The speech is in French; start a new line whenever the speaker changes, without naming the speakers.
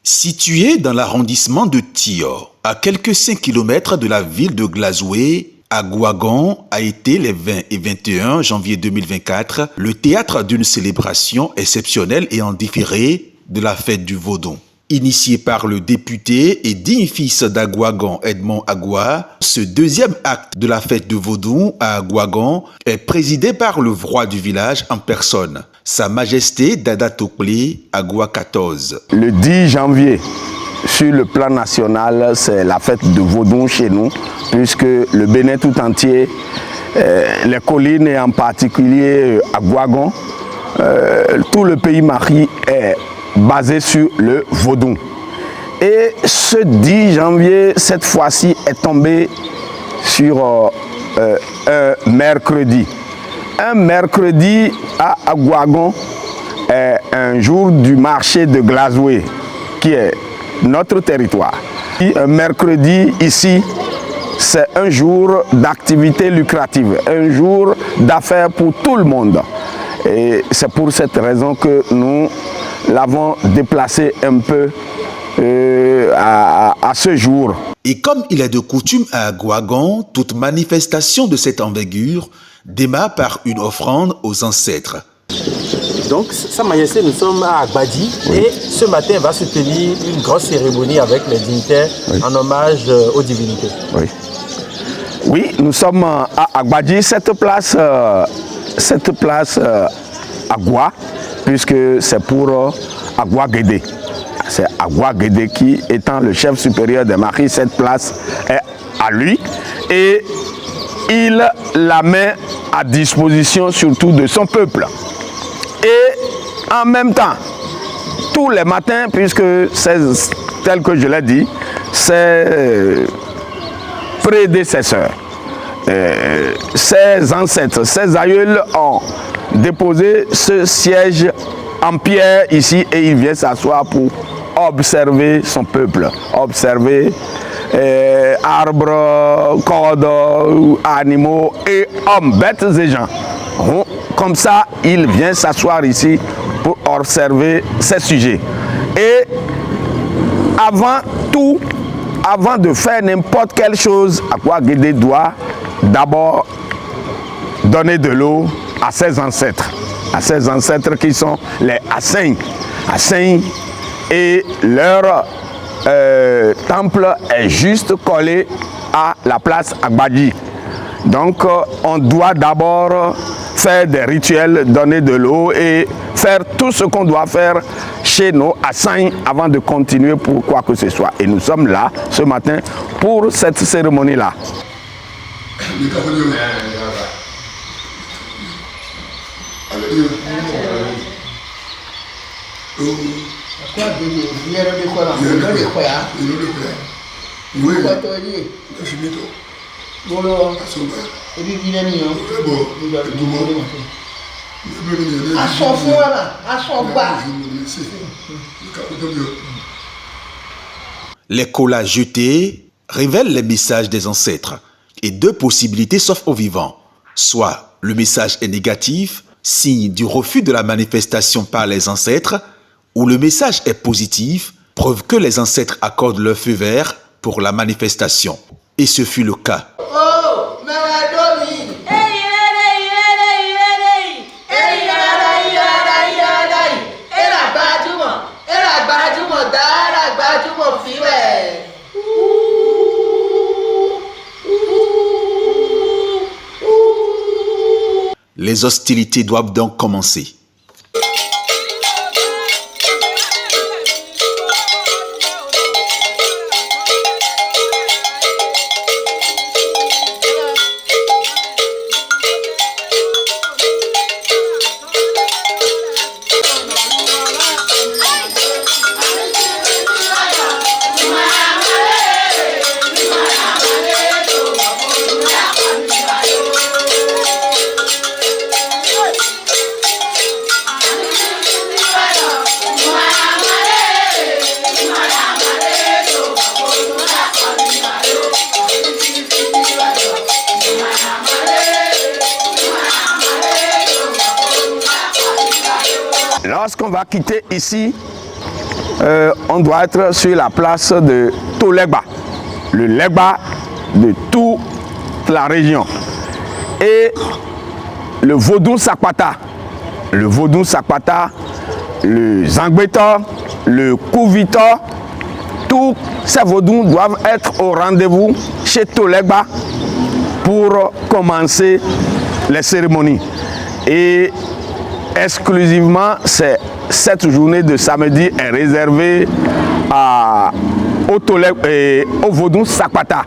Situé dans l'arrondissement de Thior, à quelques 5 km de la ville de Glazoué, Agouagan a été les 20 et 21 janvier 2024 le théâtre d'une célébration exceptionnelle et en différé de la fête du Vaudon. Initié par le député et digne fils d'Agouagan, Edmond Agoua, ce deuxième acte de la fête de Vaudon à Agouagan est présidé par le roi du village en personne, Sa Majesté Dada Tokle Agoua XIV.
Le 10 janvier, sur le plan national, c'est la fête de Vaudon chez nous, puisque le Bénin tout entier, les collines et en particulier Agouagan, tout le pays Mali est basé sur le Vaudon. Et ce 10 janvier, cette fois-ci, est tombé sur un mercredi. Un mercredi à Agouagan est un jour du marché de Glazoué, qui est notre territoire. Un mercredi ici, c'est un jour d'activité lucrative, un jour d'affaires pour tout le monde. Et c'est pour cette raison que nous l'avons déplacé un peu à ce jour.
Et comme il est de coutume à Agouagan, toute manifestation de cette envergure démarre par une offrande aux ancêtres.
Donc, Sa Majesté, nous sommes à Agbadji, oui. Et ce matin va se tenir une grosse cérémonie avec les dignitaires, oui, en hommage aux divinités.
Oui, oui, nous sommes à Agbadji, cette place Agoua, puisque c'est pour Agoua Guédé. C'est Agoua Guédé qui, étant le chef supérieur des Maris, cette place est à lui et il la met à disposition surtout de son peuple. Et en même temps, tous les matins, puisque c'est tel que je l'ai dit, ses prédécesseurs, ses ancêtres, ses aïeuls ont déposé ce siège en pierre ici et il vient s'asseoir pour observer son peuple, observer arbres, cordes, animaux et hommes, bêtes et gens. Comme ça, il vient s'asseoir ici pour observer ces sujets. Et avant tout, avant de faire n'importe quelle chose, Agoua Guédé doit d'abord donner de l'eau à ses ancêtres qui sont les Asseins. Asseins, et leur temple est juste collé à la place Agbadji. Donc on doit d'abord faire des rituels, donner de l'eau et faire tout ce qu'on doit faire chez nos Asseins avant de continuer pour quoi que ce soit. Et nous sommes là ce matin pour cette cérémonie-là.
Les colas jetés révèlent les messages des ancêtres et deux possibilités s'offrent aux vivants. Soit le message est négatif, signe du refus de la manifestation par les ancêtres, ou le message est positif, preuve que les ancêtres accordent leur feu vert pour la manifestation. Et ce fut le cas. Les hostilités doivent donc commencer.
Lorsqu'on va quitter ici, on doit être sur la place de Tolegba, le Legba de toute la région. Et le Vodou Sakpata, le Zangbeta, le Kouvita, tous ces vaudous doivent être au rendez-vous chez Tolegba pour commencer les cérémonies. Et exclusivement, cette journée de samedi est réservée au Vodou Sakpata.